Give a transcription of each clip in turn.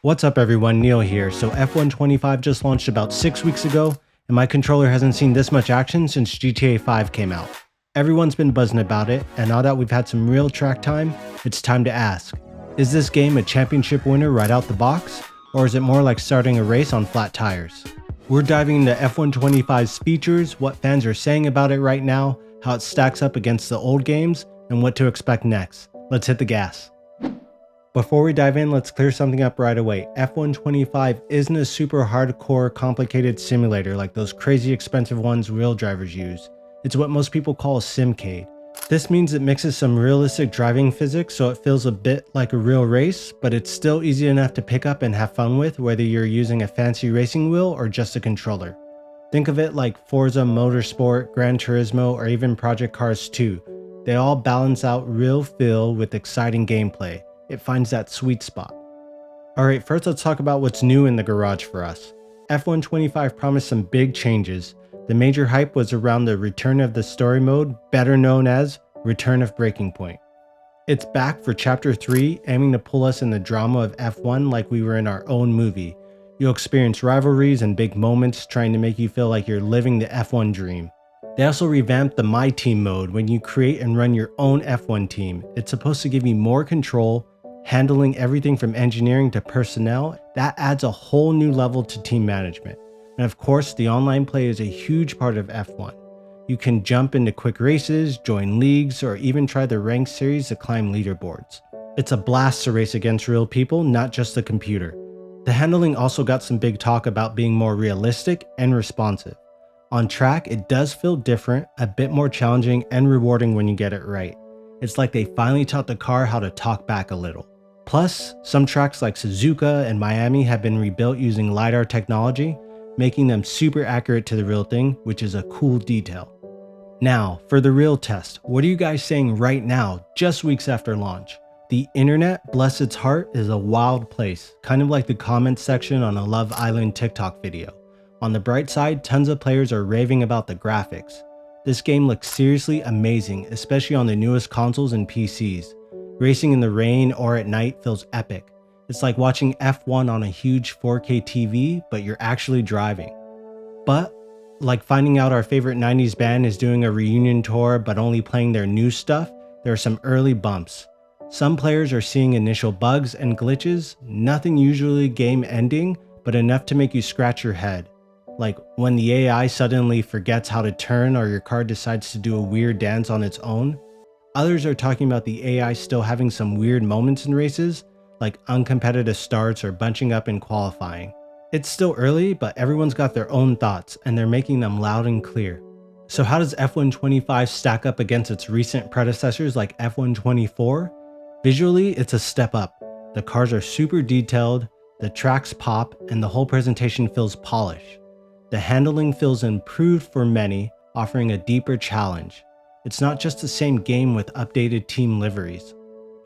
What's up everyone, Neil here. So F125 just launched about 6 weeks ago, and my controller hasn't seen this much action since GTA 5 came out. Everyone's been buzzing about it, and now that we've had some real track time, it's time to ask, is this game a championship winner right out the box, or is it more like starting a race on flat tires? We're diving into F125's features, what fans are saying about it right now, how it stacks up against the old games, and what to expect next. Let's hit the gas. Before we dive in, let's clear something up right away. F125 isn't a super hardcore, complicated simulator like those crazy expensive ones real drivers use. It's what most people call a simcade. This means it mixes some realistic driving physics so it feels a bit like a real race, but it's still easy enough to pick up and have fun with whether you're using a fancy racing wheel or just a controller. Think of it like Forza Motorsport, Gran Turismo, or even Project Cars 2. They all balance out real feel with exciting gameplay. It finds that sweet spot. Alright, first let's talk about what's new in the garage for us. F125 promised some big changes. The major hype was around the return of the story mode, better known as Return of Breaking Point. It's back for Chapter 3, aiming to pull us in the drama of F1 like we were in our own movie. You'll experience rivalries and big moments trying to make you feel like you're living the F1 dream. They also revamped the My Team mode when you create and run your own F1 team. It's supposed to give you more control, handling everything from engineering to personnel. That adds a whole new level to team management. And of course, the online play is a huge part of F1. You can jump into quick races, join leagues, or even try the ranked series to climb leaderboards. It's a blast to race against real people, not just the computer. The handling also got some big talk about being more realistic and responsive. On track, it does feel different, a bit more challenging and rewarding when you get it right. It's like they finally taught the car how to talk back a little. Plus, some tracks like Suzuka and Miami have been rebuilt using LiDAR technology, making them super accurate to the real thing, which is a cool detail. Now, for the real test, what are you guys saying right now, just weeks after launch? The internet, bless its heart, is a wild place, kind of like the comments section on a Love Island TikTok video. On the bright side, tons of players are raving about the graphics. This game looks seriously amazing, especially on the newest consoles and PCs. Racing in the rain or at night feels epic. It's like watching F1 on a huge 4K TV, but you're actually driving. But, like finding out our favorite 90s band is doing a reunion tour but only playing their new stuff, there are some early bumps. Some players are seeing initial bugs and glitches, nothing usually game ending, but enough to make you scratch your head. Like when the AI suddenly forgets how to turn or your car decides to do a weird dance on its own. Others are talking about the AI still having some weird moments in races, like uncompetitive starts or bunching up in qualifying. It's still early, but everyone's got their own thoughts and they're making them loud and clear. So how does F125 stack up against its recent predecessors like F124? Visually, it's a step up. The cars are super detailed, the tracks pop, and the whole presentation feels polished. The handling feels improved for many, offering a deeper challenge. It's not just the same game with updated team liveries.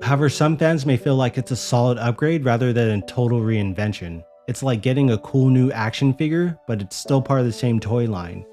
However, some fans may feel like it's a solid upgrade rather than a total reinvention. It's like getting a cool new action figure, but it's still part of the same toy line.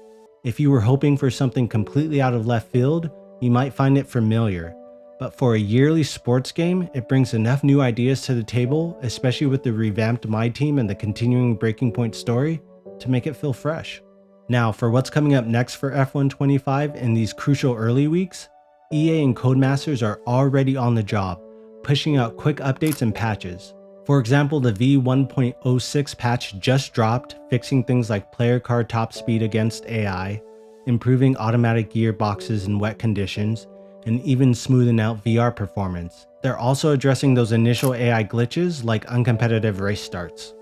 If you were hoping for something completely out of left field, you might find it familiar. But for a yearly sports game, it brings enough new ideas to the table, especially with the revamped My Team and the continuing Breaking Point story, to make it feel fresh. Now, for what's coming up next for F125 in these crucial early weeks, EA and Codemasters are already on the job, pushing out quick updates and patches. For example, the V1.06 patch just dropped, fixing things like player car top speed against AI, improving automatic gearboxes in wet conditions, and even smoothing out VR performance. They're also addressing those initial AI glitches like uncompetitive race starts.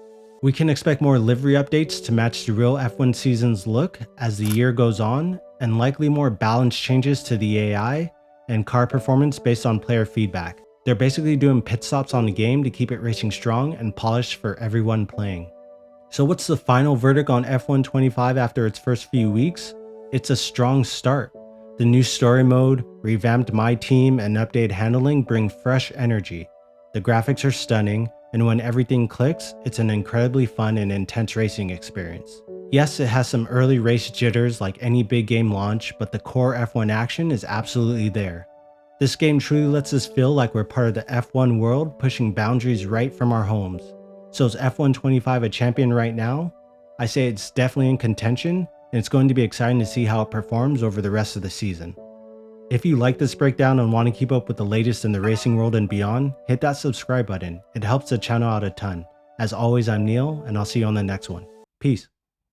We can expect more livery updates to match the real F1 season's look as the year goes on, and likely more balanced changes to the AI and car performance based on player feedback. They're basically doing pit stops on the game to keep it racing strong and polished for everyone playing. So what's the final verdict on F125 after its first few weeks? It's a strong start. The new story mode, revamped My Team, and updated handling bring fresh energy. The graphics are stunning, and when everything clicks, it's an incredibly fun and intense racing experience. Yes, it has some early race jitters like any big game launch, but the core F1 action is absolutely there. This game truly lets us feel like we're part of the F1 world, pushing boundaries right from our homes. So is F125 a champion right now? I say it's definitely in contention, and it's going to be exciting to see how it performs over the rest of the season. If you like this breakdown and want to keep up with the latest in the racing world and beyond, hit that subscribe button. It helps the channel out a ton. As always, I'm Neil, and I'll see you on the next one. Peace.